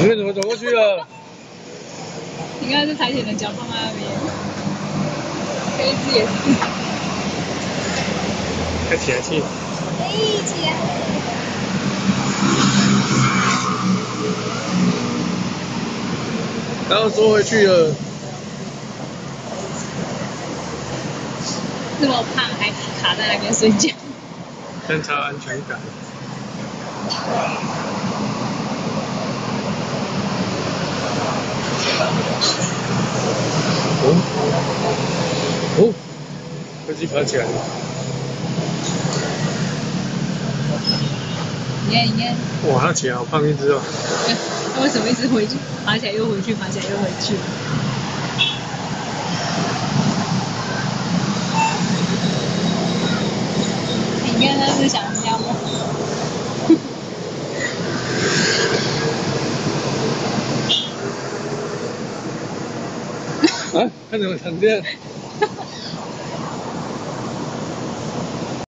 你们怎么走过去了？你看这苔藓的脚放在那边，这一只也是。快起来去！哎，起来！然后缩回去了。这么胖还卡在那边睡觉，增强安全感。哦，飞机爬起来了。你看，哇，它起来好胖一只哦。它为什么一直回去，爬起来又回去，爬起来又回去？你看它是想家吗？啊，看怎么闪电？